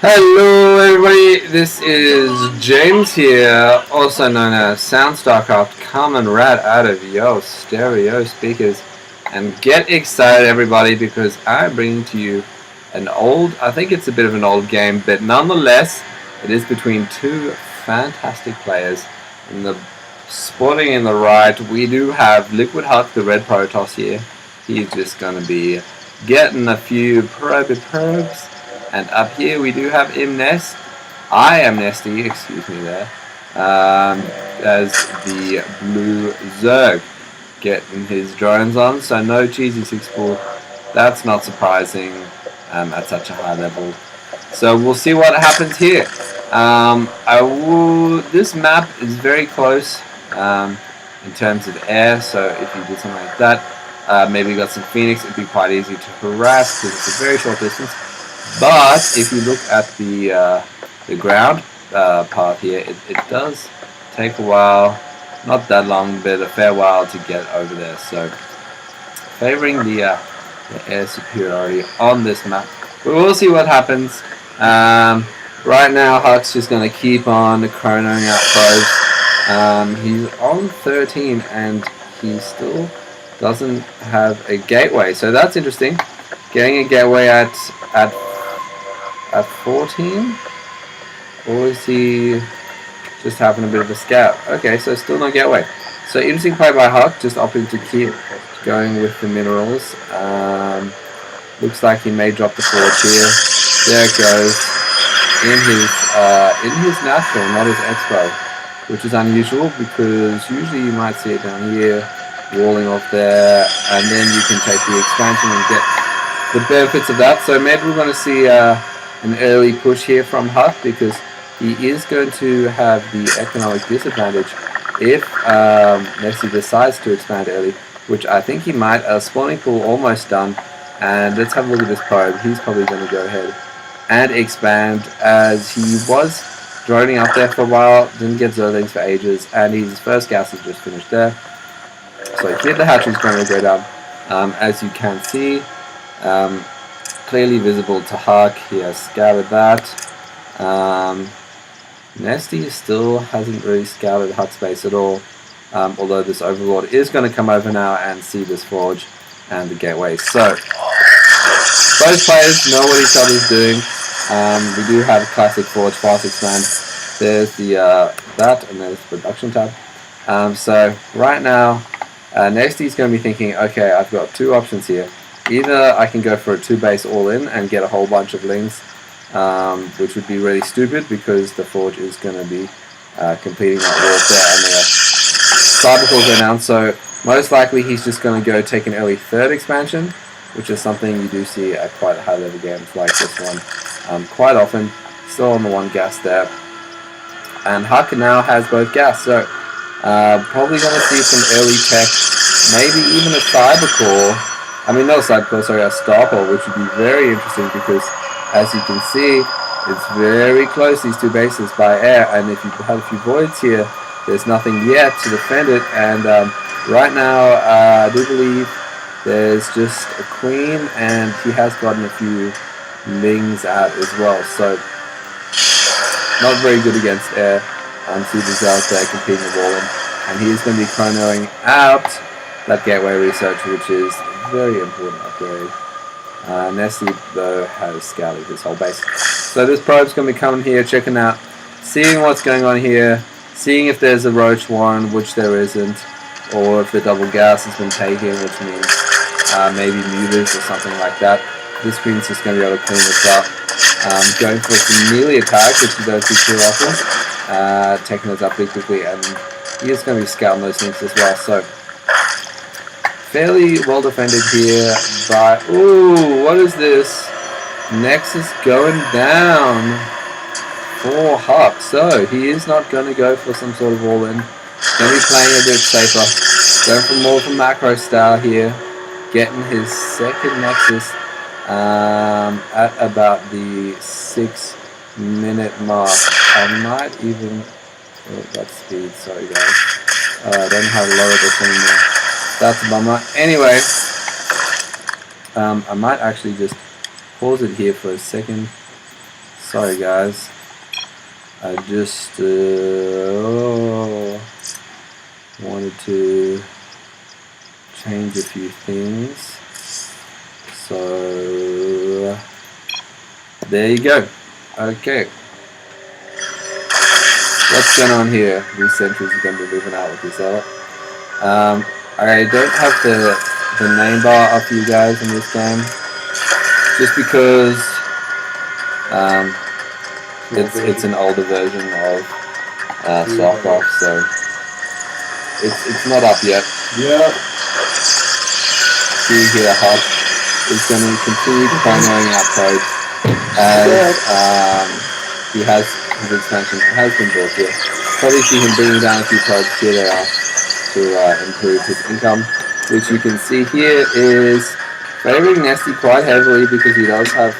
Hello everybody, this is James here, also known as StarCraft. Come and rat out of your stereo speakers and get excited everybody, because I'm bringing to you an old, I think it's a bit of an old game, but nonetheless it is between two fantastic players. In the spotting in the right, we do have LiquidHUK, the red Protoss here. He's just going to be getting a few probes. And up here we do have IMNestea, excuse me there, as the blue Zerg, getting his drones on. So no cheesy 6-ball, that's not surprising at such a high level. So we'll see what happens here. This map is very close in terms of air, so if you did something like that, maybe you got some Phoenix, it'd be quite easy to harass because it's a very short distance. But if you look at the ground part here, it does take a while, not that long, but a fair while to get over there. So favoring the air superiority on this map. But we'll see what happens. Right now, Huck's just going to keep on chronoing out probes. He's on 13 and he still doesn't have a gateway, so that's interesting. Getting a gateway at 14, or is he just having a bit of a scout? Okay, so still no gateway. So interesting play by Huck, just opting to keep going with the minerals. Looks like he may drop the forge here. There it goes. In his natural, not his expo, which is unusual because usually you might see it down here, walling off there, and then you can take the expansion and get the benefits of that. So maybe we're going to see an early push here from Huck, because he is going to have the economic disadvantage if Nessie decides to expand early, which I think he might. Spawning pool almost done, and let's have a look at this probe. He's probably going to go ahead and expand, as he was droning up there for a while, didn't get Zerlings for ages, and his first gas is just finished there. So here the hatchery is going to go down, as you can see. Clearly visible to Huck. He has scouted that. Nestea still hasn't really scouted Huck's base at all, although this Overlord is going to come over now and see this forge and the gateway. So both players know what each other's doing. We do have classic forge, fast expand. There's the that, and there's the production tab. So right now, Nestea's going to be thinking, okay, I've got two options here. Either I can go for a 2-base all-in and get a whole bunch of lings, which would be really stupid because the forge is going to be completing that warfare and the cybercores are announced. So most likely he's just going to go take an early third expansion, which is something you do see at quite high-level games like this one quite often. Still on the one gas there. And Huck now has both gas, so probably going to see some early tech, maybe even a cybercore. I mean, not a cybercore, sorry, a stopper, which would be very interesting because, as you can see, it's very close, these two bases, by air, and if you have a few voids here, there's nothing yet to defend it, and right now, I do believe there's just a queen, and he has gotten a few lings out as well, so not very good against air. See the Zels there competing the wall in, and he is going to be chronoing out that gateway research, which is very important upgrade. Nestea, though, has scouted his whole base. So this probe's going to be coming here, checking out, seeing what's going on here, seeing if there's a roach warren, which there isn't, or if the double gas has been taken, which means maybe mutas or something like that. This queen's just going to be able to clean this up. Going for some melee attack, which you don't see too often. Taking those up pretty quickly, and he is going to be scouting those things as well. So fairly well defended here by... Ooh, what is this? Nexus going down for Huck. So he is not going to go for some sort of all-in. Going to be playing a bit safer. Going for more of a macro style here. Getting his second Nexus at about the 6-minute mark. I might even... Oh, that's speed, sorry guys. I don't know how to lower this anymore. That's a bummer. Anyway, I might actually just pause it here for a second. Sorry guys, I just wanted to change a few things. So there you go. Okay, what's going on here? These sentries are going to be moving out with this out. I don't have the name bar up for you guys in this game, just because it's an older version of StarCraft, so it's not up yet. Yeah. See here, HUK is going to continue promoting our code as he has his expansion has been built here. Probably see him bringing down a few codes. Here they are to improve his income, which you can see here is favoring Nestea quite heavily because he does have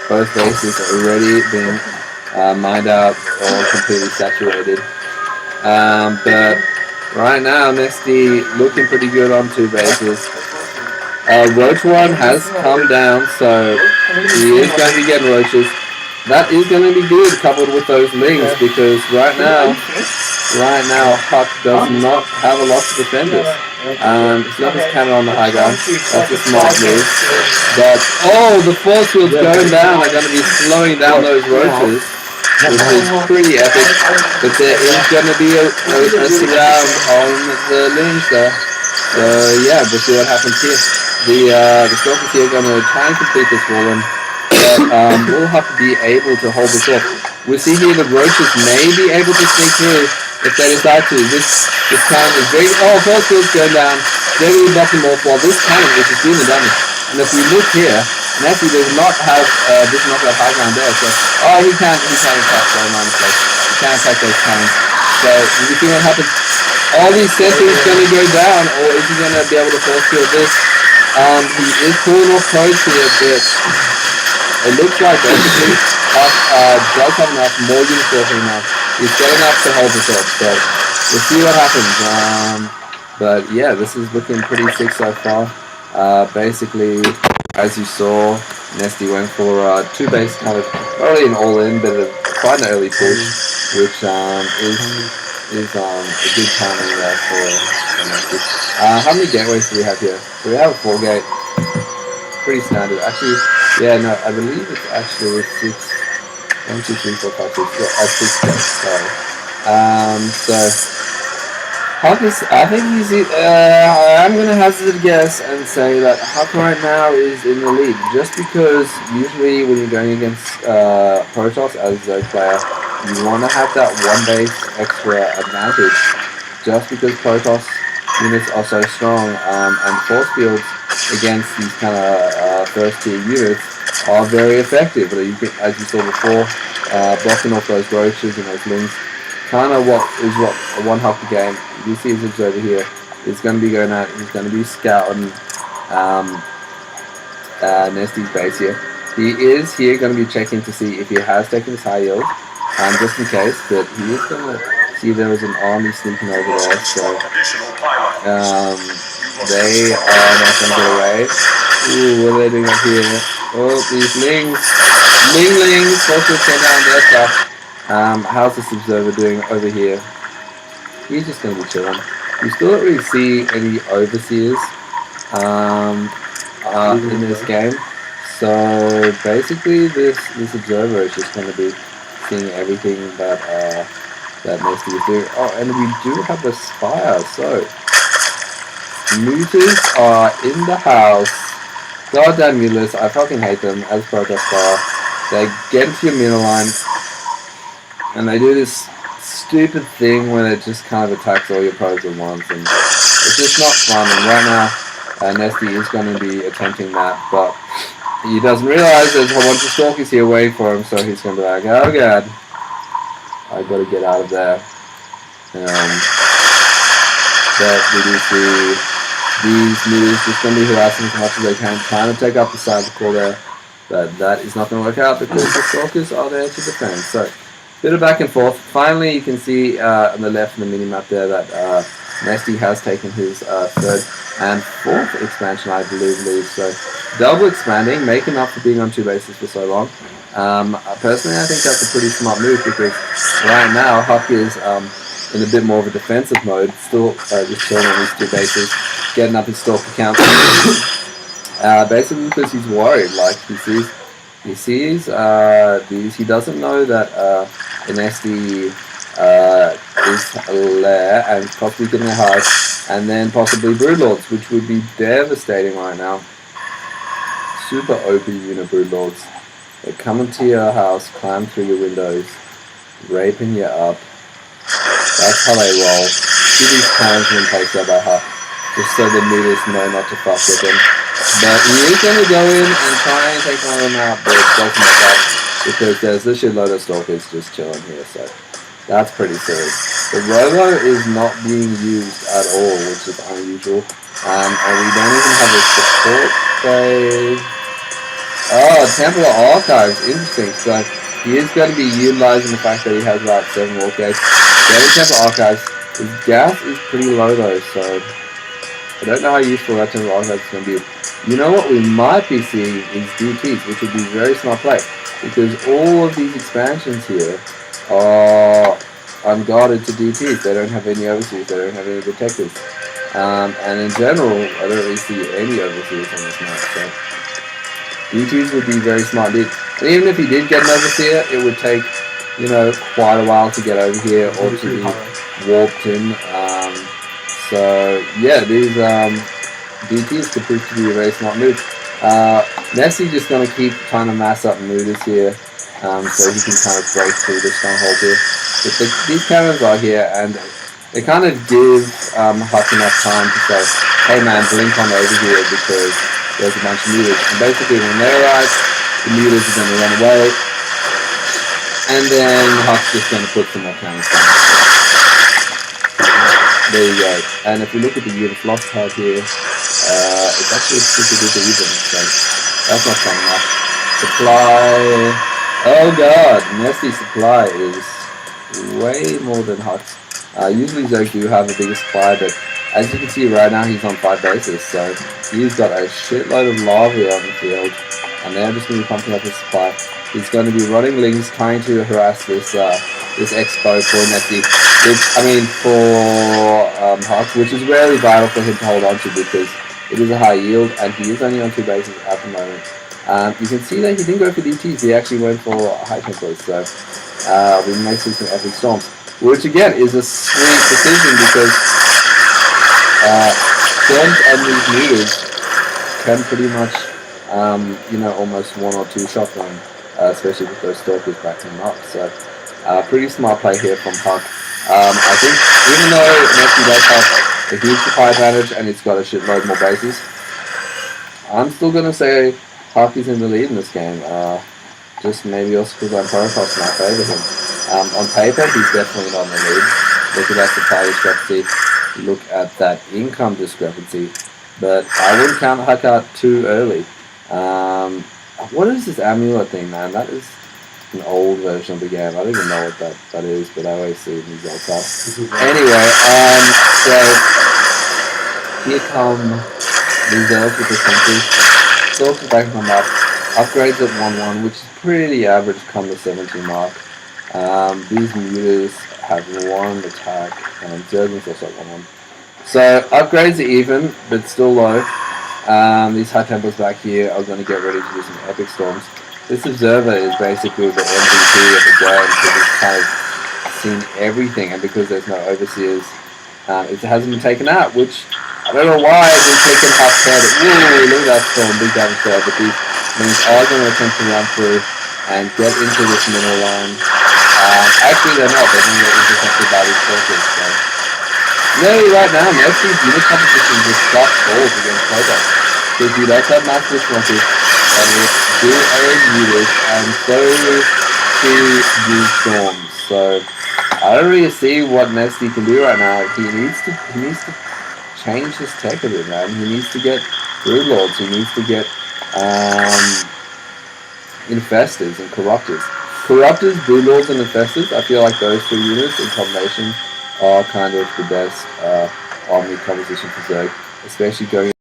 both bases already being mined out or completely saturated. But right now Nestea looking pretty good on 2 bases. Roach 1 has come down, so he is going to be getting roaches. That is going to be good coupled with those lings, because right now HUK does not have a lot to defend us. He's got his cannon on the high ground. That's a smart move. But the force fields going down are going to be slowing down those roaches, which is pretty epic. But there is going to be a surround on the lings there. So yeah, we'll see what happens here. The Stalkers here are going to try and complete this wall in, but we'll have to be able to hold this off. We see here the roaches may be able to sneak through if they decide to. This cannon is very... force field's going down. They're really blocking off while this cannon is just doing the damage. And if we look here, Nestea does not have high ground there. So he can't attack. Sorry, my mistake. He can't attack those cannons. So you see what happens. All these sentries going to go down, or is he going to be able to force field this? He is pulling off codes here, but it looks like basically does have enough more units for him now. He's got enough to hold this off, so we'll see what happens. But yeah, this is looking pretty sick so far. Basically, as you saw, Nestea went for 2 base, kind of not really an all-in, but quite an early push, which is a good timing there for Nestea. How many gateways do we have here? So we have a 4 gate, pretty standard. Actually, yeah, no, I believe it's actually 6. 1, 2, 3, 4, 5, 6. Yeah, 6 gates. Sorry. So HUK is, I think he's. I'm gonna hazard a guess and say that HUK right now is in the lead, just because usually when you're going against Protoss as a player, you want to have that 1 base extra advantage, just because Protoss units are so strong, and force fields against these kind of first tier units are very effective. But you can, as you saw before, blocking off those roaches and those lings, kind of what a 1 HUK game. You see his observer here. He's going to be going out. He's going to be scouting Nestea's base here. He is here going to be checking to see if he has taken his high yield, just in case. But he is going to see there is an army sneaking over there, so they are not going to get away. Ooh, what are they doing up here? Oh, these lings, also came down their stuff. How's this observer doing over here? He's just going to be chilling. You still don't really see any overseers in this game. So basically this observer is just going to be seeing everything that Nestea is doing. Oh, and we do have the Spire. So Mutas are in the house. Goddamn mutas. I fucking hate them as Protoss are. They get into your middle line and they do this stupid thing when it just kind of attacks all your pros at once, and it's just not fun. And right now Nestea is going to be attempting that, but he doesn't realize there's a whole bunch of stalkers here waiting for him, so he's going to be like, oh god, I got to get out of there. But we do see these mutas just going to be harassing as much as they can, trying to take up the side of the core there, but that is not going to work out because the stalkers are there to defend. So bit of back and forth. Finally, you can see on the left in the mini-map there that Nestea has taken his third and 4th expansion, I believe, leaves. So double expanding, making up for being on 2 bases for so long. Personally, I think that's a pretty smart move because right now HUK is in a bit more of a defensive mode, still just chilling on these 2 bases, getting up his stalker count. Basically because he's worried, like he sees these. He doesn't know that IMNestea is a lair and possibly getting a hug, and then possibly Broodlords, which would be devastating right now. Super OP unit Broodlords. They come into your house, climb through your windows, raping you up. That's how they roll. See these cannons in place there by HUK, just so the meters know not to fuck with them. But he is going to go in and try and take one of them out, but it doesn't work out because there's a shitload of stalkers just chilling here, so that's pretty silly. The Robo is not being used at all, which is unusual, and we don't even have a support phase. Oh, Temple of Archives, interesting. So he is going to be utilizing the fact that he has about 7 walk gates. Getting Temple of Archives. His gas is pretty low though, so I don't know how useful that Temple of Archives is going to be. You know what we might be seeing is DTs, which would be a very smart play, because all of these expansions here are unguarded to DTs. They don't have any overseers, they don't have any detectives. And in general, I don't really see any overseers on this map, so DTs would be very smart indeed. And even if he did get an overseer, it would take, you know, quite a while to get over here or to be warped in. So yeah, these DTs could prove to be a very smart move. IMNestea's just going to keep trying to mass up mooders here, so he can kind of break through the stronghold here. But these cannons are here, and they kind of give HUK enough time to say, hey man, blink on over here because there's a bunch of mutas. And basically when they arrive, the mutas are going to run away, and then HUK's just going to put some more cannons down. There you go. And if we look at the unit loss card here, it's actually super duper even, so that's not fun enough. Supply, oh god, IMNestea supply is way more than HUK's. Usually Zerg do have a bigger supply, but as you can see right now he's on 5 bases, so he's got a shitload of lava on the field, and they're just going to be pumping up his supply. He's going to be running lings trying to harass this this expo for IMNestea, which, I mean, for HUK, which is really vital for him to hold on to because it is a high yield, and he is only on 2 bases at the moment. You can see that he didn't go for DTs, he actually went for high tempos, so we may see some epic storms, which again is a sweet decision because storms and these meters can pretty much, you know, almost 1 or 2 shotgun, especially with those stalkers backing them up. So pretty smart play here from HUK. I think even though IMNestea does have a huge supply advantage and it's got a shitload more bases, I'm still going to say HUK is in the lead in this game. Just maybe also because I'm profiles and I favour him. On paper, he's definitely not in the lead. Look at that supply discrepancy. Look at that income discrepancy. But I wouldn't count HUK out too early. What is this amulet thing, man? That is an old version of the game. I don't even know what that is, but I always see it in these old stuff. Anyway, so here come these elves with the sentries. Stalkers back them up. Upgrades at 1-1, which is pretty average come the 17 mark. These mutas have 1 attack, and Zergling's also at 1-1. So upgrades are even, but still low. These high tempos back here are going to get ready to do some epic storms. This observer is basically the MVP of the game because it's kind of seen everything, and because there's no overseers, it hasn't been taken out, which I don't know why it's been taken half head. Whoa, look at that storm, big damage there, but these things are going to attempt to run through and get into this mineral line. Actually they're not, they're going to get intercepted by these stalkers, so. No, right now, IMNestea's unit competition just sucks balls against Cobalt. Because he does have mass responses, and do aid mutas, and so do these storms. So I don't really see what IMNestea can do right now. He needs to change his tech a bit, man. He needs to get Broodlords, he needs to get Infestors and Corruptors. Corruptors, Broodlords, and Infestors, I feel like those 3 units in combination are kind of the best Omni composition for Zerg. especially going